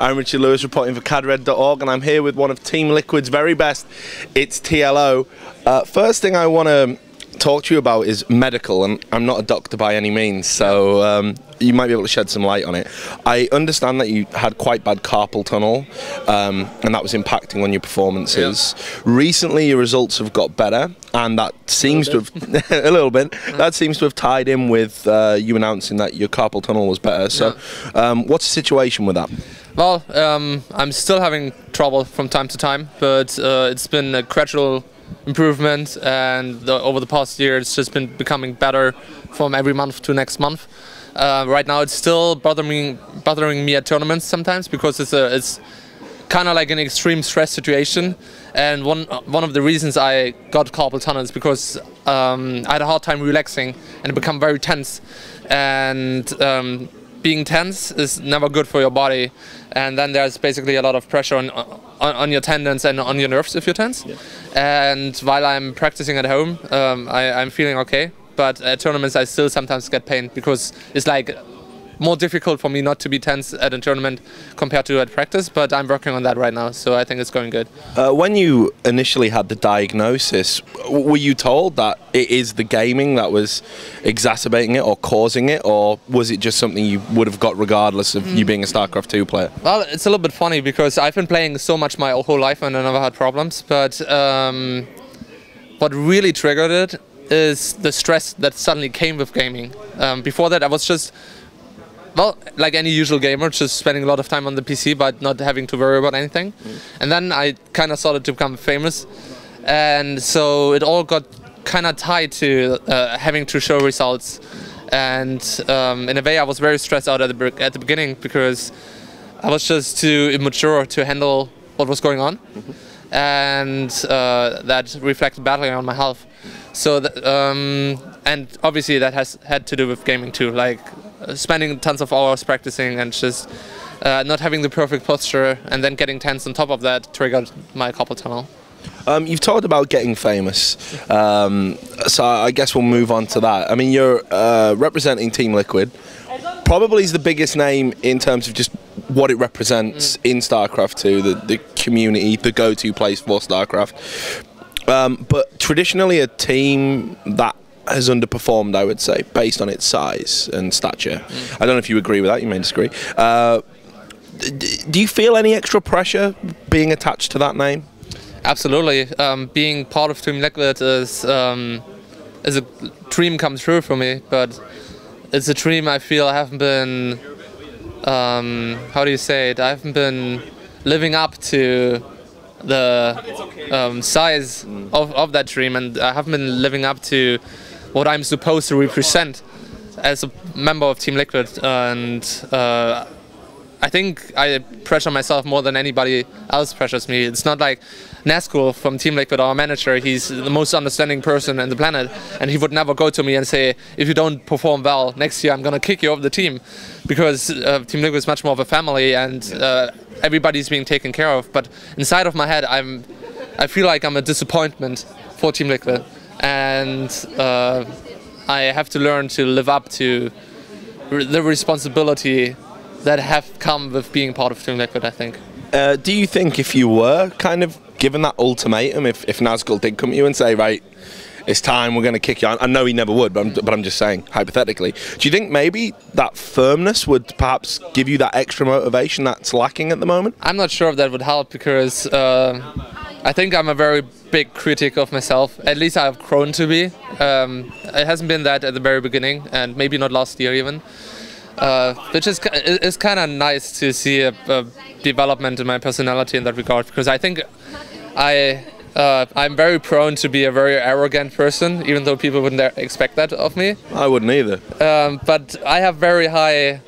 I'm Richard Lewis, reporting for cadred.org, and I'm here with one of Team Liquid's very best. It's TLO. First thing I want to talk to you about is medical, and I'm not a doctor by any means, so you might be able to shed some light on it. I understand that you had quite bad carpal tunnel, and that was impacting on your performances. Yep. Recently, your results have got better, and that seems to have a little bit. That seems to have tied in with you announcing that your carpal tunnel was better. So, what's the situation with that? Well, I'm still having trouble from time to time, but it's been a gradual improvement, and over the past year it's just been becoming better from every month to next month. Right now it's still bothering me at tournaments sometimes, because it's kind of like an extreme stress situation, and one of the reasons I got carpal tunnel is because I had a hard time relaxing and become very tense, and being tense is never good for your body, and then there's basically a lot of pressure on your tendons and on your nerves if you're tense. Yeah. And while I'm practicing at home, I'm feeling okay, but at tournaments I still sometimes get pain, because it's like more difficult for me not to be tense at a tournament compared to at practice, but I'm working on that right now, so I think it's going good. When you initially had the diagnosis, were you told that it is the gaming that was exacerbating it or causing it, or was it just something you would have got regardless of you being a StarCraft 2 player? Well, it's a little bit funny, because I've been playing so much my whole life and I never had problems, but what really triggered it is the stress that suddenly came with gaming. Before that I was just, well, like any usual gamer, just spending a lot of time on the PC but not having to worry about anything. And then I kind of started to become famous, and so it all got kind of tied to having to show results. And in a way I was very stressed out at the beginning, because I was just too immature to handle what was going on. And that reflected badly on my health. So and obviously that has had to do with gaming too, like spending tons of hours practicing and just not having the perfect posture, and then getting tense on top of that triggered my carpal tunnel. You've talked about getting famous, so I guess we'll move on to that. I mean, you're representing Team Liquid, probably is the biggest name in terms of just what it represents in StarCraft 2, the community, the go-to place for StarCraft. But traditionally a team that has underperformed, I would say, based on its size and stature. I don't know if you agree with that, you may disagree. Do you feel any extra pressure being attached to that name? Absolutely. Being part of Team Liquid is a dream come true for me, but it's a dream I feel I haven't been, how do you say it, I haven't been living up to the size of that dream, and I haven't been living up to what I'm supposed to represent as a member of Team Liquid. And I think I pressure myself more than anybody else pressures me. It's not like Nazgul from Team Liquid, our manager. He's the most understanding person on the planet, and he would never go to me and say, if you don't perform well next year, I'm gonna kick you off the team, because Team Liquid is much more of a family, and everybody's being taken care of. But inside of my head, I feel like I'm a disappointment for Team Liquid, and I have to learn to live up to the responsibility that have come with being part of Team Liquid, I think. Do you think if you were kind of given that ultimatum, if Nazgul did come to you and say, right, it's time, we're going to kick you out, I know he never would, but I'm just saying, hypothetically, do you think maybe that firmness would perhaps give you that extra motivation that's lacking at the moment? I'm not sure if that would help, because I think I'm a very big critic of myself. At least I've grown to be. It hasn't been that at the very beginning, and maybe not last year even. Which is kind of nice to see a development in my personality in that regard, because I think I'm very prone to be a very arrogant person, even though people wouldn't expect that of me. I wouldn't either. But I have very high,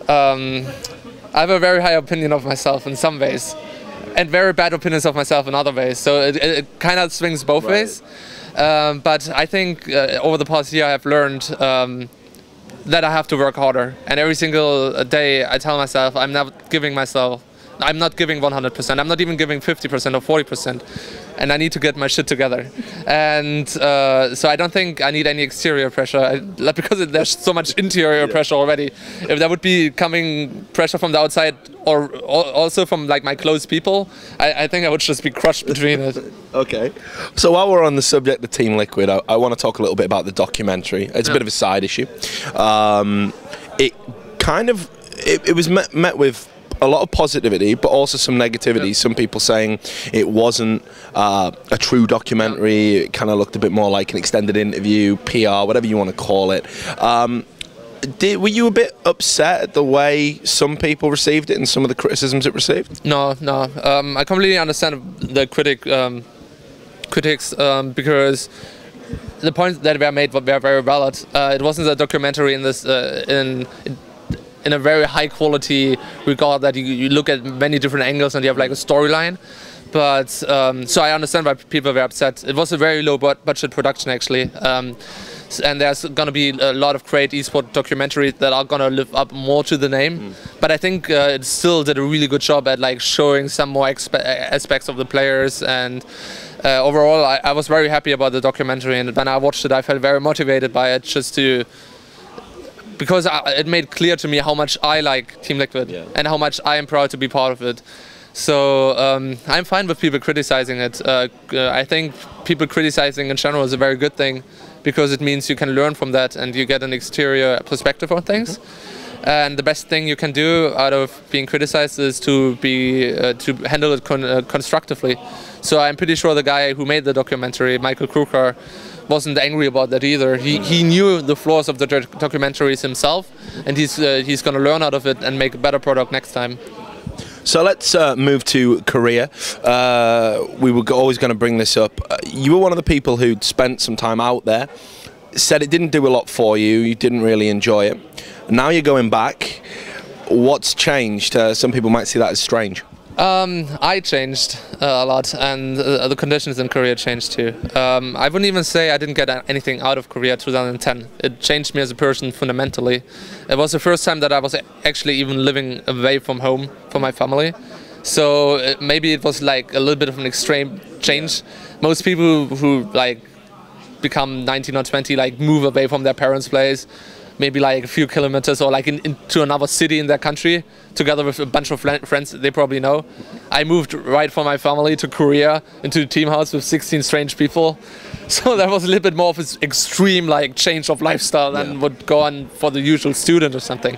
I have a very high opinion of myself in some ways, and very bad opinions of myself in other ways. So it kind of swings both ways. But I think over the past year I have learned that I have to work harder, and every single day I tell myself I'm not giving 100%, I'm not even giving 50% or 40%, and I need to get my shit together. And so I don't think I need any exterior pressure, because there's so much interior pressure already. If there would be coming pressure from the outside, or also from like my close people, I think I would just be crushed between it. Okay. So while we're on the subject of Team Liquid, I want to talk a little bit about the documentary. It's a bit of a side issue. It was met with a lot of positivity, but also some negativity. Some people saying it wasn't a true documentary. It kind of looked a bit more like an extended interview, PR, whatever you want to call it. Were you a bit upset at the way some people received it and some of the criticisms it received? No. I completely understand the critics because the points that were made were very valid. It wasn't a documentary in this in a very high quality regard that you look at many different angles and you have like a storyline. But so I understand why people were upset. It was a very low budget production actually. And there's going to be a lot of great esports documentaries that are going to live up more to the name. But I think it still did a really good job at like showing some more aspects of the players. And overall, I was very happy about the documentary. And when I watched it, I felt very motivated by it, because it made clear to me how much I like Team Liquid and how much I am proud to be part of it. So I'm fine with people criticizing it. I think people criticizing in general is a very good thing, because it means you can learn from that and you get an exterior perspective on things. And the best thing you can do out of being criticized is to handle it constructively. So I'm pretty sure the guy who made the documentary, Michael Kruger, wasn't angry about that either. He knew the flaws of the documentaries himself, and he's going to learn out of it and make a better product next time. So let's move to Korea. We were always going to bring this up. You were one of the people who'd spent some time out there, said it didn't do a lot for you, you didn't really enjoy it. Now you're going back. What's changed? Some people might see that as strange. I changed a lot, and the conditions in Korea changed too. I wouldn't even say I didn't get anything out of Korea 2010. It changed me as a person fundamentally. It was the first time that I was actually even living away from home, from my family. So maybe it was like a little bit of an extreme change. Most people who like become 19 or 20 like move away from their parents' place, maybe like a few kilometers, or like into another city in their country, together with a bunch of friends they probably know. I moved right from my family to Korea, into a team house with 16 strange people. So that was a little bit more of an extreme like change of lifestyle than would go on for the usual student or something.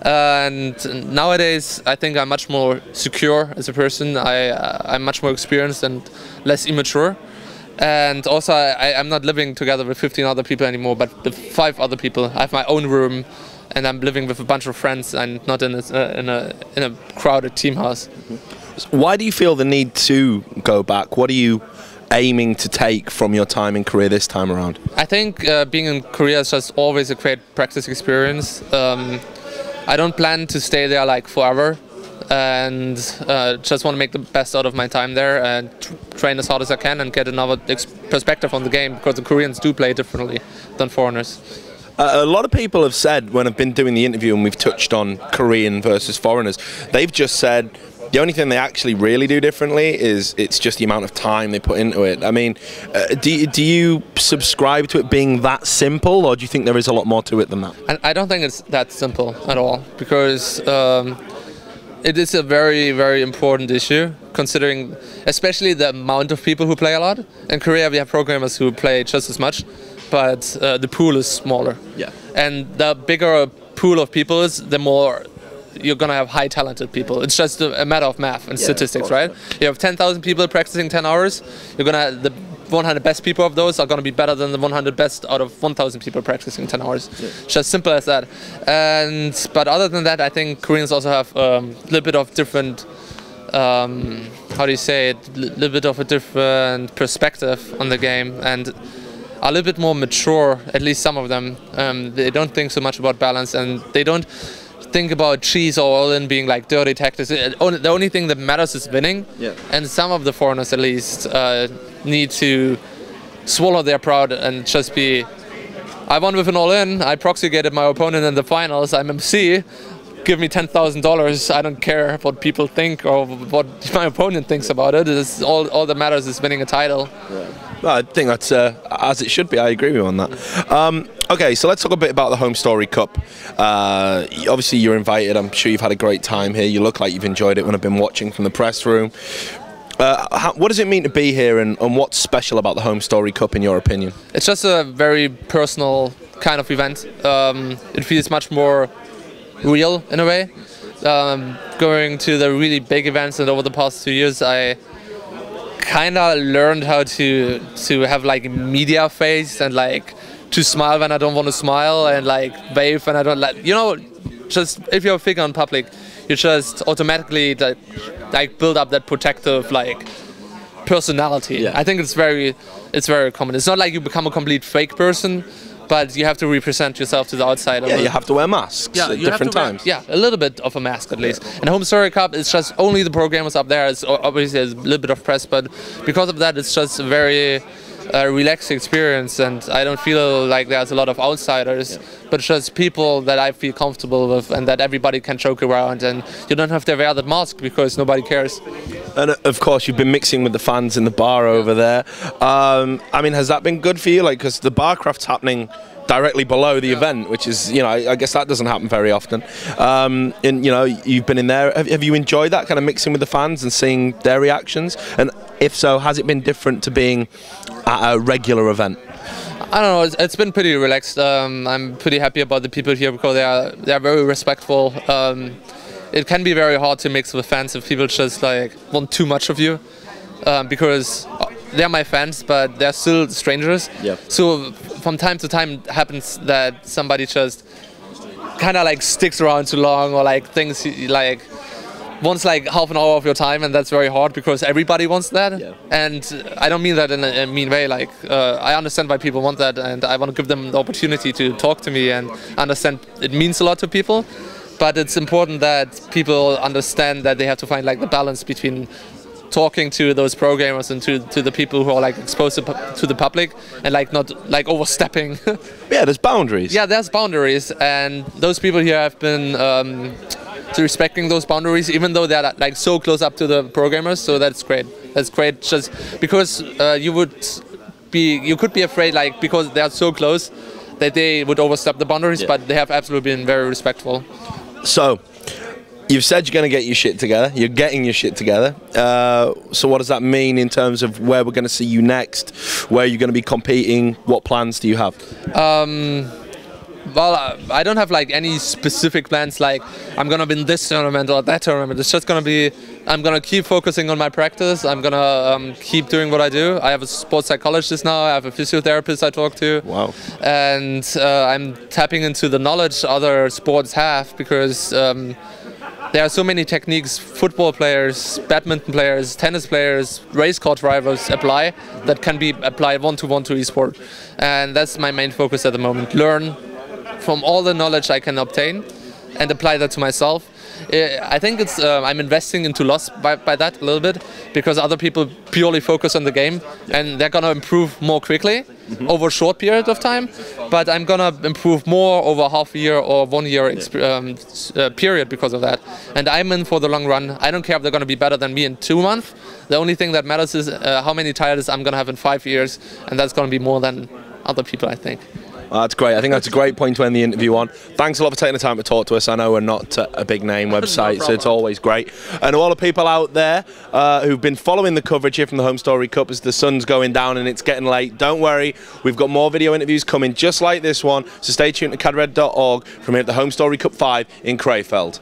And nowadays I think I'm much more secure as a person. I'm much more experienced and less immature. And also, I'm not living together with 15 other people anymore, but with 5 other people. I have my own room, and I'm living with a bunch of friends, and not in a crowded team house. Why do you feel the need to go back? What are you aiming to take from your time in Korea this time around? I think being in Korea is just always a great practice experience. I don't plan to stay there like forever, and just want to make the best out of my time there and train as hard as I can and get another perspective on the game, because the Koreans do play differently than foreigners. A lot of people have said, when I've been doing the interview and we've touched on Korean versus foreigners, they've just said the only thing they actually really do differently is it's just the amount of time they put into it. I mean, do you subscribe to it being that simple, or do you think there is a lot more to it than that? I don't think it's that simple at all, because it is a very, very important issue, considering especially the amount of people who play a lot. In Korea we have programmers who play just as much, but the pool is smaller. And the bigger a pool of people is, the more you're going to have high talented people. It's just a matter of math and statistics, right? You have 10,000 people practicing 10 hours, you're going to, the 100 best people of those are going to be better than the 100 best out of 1,000 people practicing 10 hours. Just simple as that. But other than that, I think Koreans also have a little bit of different, how do you say it, a little bit of a different perspective on the game, and are a little bit more mature, at least some of them. They don't think so much about balance, and they don't think about cheese or all-in being like dirty tactics. The only thing that matters is winning. And some of the foreigners, at least, need to swallow their pride and just be, I won with an all-in, I proxy-gated my opponent in the finals, I'm MC, give me $10,000. I don't care what people think or what my opponent thinks about it. It's all that matters is winning a title. Yeah. Well, I think that's as it should be. I agree with you on that. Okay, so let's talk a bit about the Homestory Cup. Obviously, you're invited. I'm sure you've had a great time here. You look like you've enjoyed it when I've been watching from the press room. What does it mean to be here, and what's special about the Homestory Cup, in your opinion? It's just a very personal kind of event. It feels much more real in a way. Going to the really big events, and over the past 2 years, I kind of learned how to have like media face and like to smile when I don't want to smile and like wave when I don't like, you know, just if you're a figure in public, you just automatically like build up that protective like personality. Yeah. I think it's very common. It's not like you become a complete fake person, but you have to represent yourself to the outside. Yeah, you have to wear masks at different times. Yeah, a little bit of a mask at least. And Homestory Cup, it's just only the programmers up there. It's obviously there's a little bit of press, but because of that, it's just a very relaxed experience, and I don't feel like there's a lot of outsiders, but just people that I feel comfortable with and that everybody can joke around, and you don't have to wear that mask because nobody cares. And of course, you've been mixing with the fans in the bar over there. I mean, has that been good for you? Like, because the barcraft's happening directly below the event, which is, you know, I guess that doesn't happen very often. And, you know, you've been in there. Have you enjoyed that kind of mixing with the fans and seeing their reactions? And if so, has it been different to being at a regular event? I don't know, it's been pretty relaxed. I'm pretty happy about the people here because they are very respectful. It can be very hard to mix with fans if people just like want too much of you, because they're my fans, but they're still strangers. Yeah. So from time to time it happens that somebody just kind of like sticks around too long, or like thinks like wants like half an hour of your time, and that's very hard because everybody wants that. Yeah. And I don't mean that in a mean way. Like I understand why people want that, and I want to give them the opportunity to talk to me and understand it means a lot to people. But it's important that people understand that they have to find like the balance between talking to those programmers and to the people who are like exposed to the public, and like not like overstepping. Yeah, there's boundaries. Yeah, there's boundaries, and those people here have been respecting those boundaries, even though they're like so close up to the programmers. So that's great. That's great, just because you could be afraid, like because they are so close, that they would overstep the boundaries. Yeah. But they have absolutely been very respectful. So, you've said you're going to get your shit together. You're getting your shit together. So what does that mean in terms of where we're going to see you next? Where you're going to be competing? What plans do you have? Well, I don't have like any specific plans like I'm going to win this tournament or that tournament. It's just going to be, I'm going to keep focusing on my practice. I'm going to keep doing what I do. I have a sports psychologist now. I have a physiotherapist I talk to. Wow. And I'm tapping into the knowledge other sports have, because there are so many techniques football players, badminton players, tennis players, race car drivers apply that can be applied one-to-one to esport. And that's my main focus at the moment. Learn from all the knowledge I can obtain and apply that to myself. I think it's I'm investing into loss by that a little bit, because other people purely focus on the game and they're gonna improve more quickly over a short period of time, but I'm gonna improve more over half a year or 1 year period because of that. And I'm in for the long run. I don't care if they're gonna be better than me in 2 months. The only thing that matters is how many titles I'm gonna have in 5 years, and that's gonna be more than other people, I think. That's great. I think that's a great point to end the interview on. Thanks a lot for taking the time to talk to us. I know we're not a big name website, no, so it's always great. And all the people out there who've been following the coverage here from the Homestory Cup as the sun's going down and it's getting late, don't worry. We've got more video interviews coming just like this one. So stay tuned to cadred.org from here at the Homestory Cup 5 in Krefeld.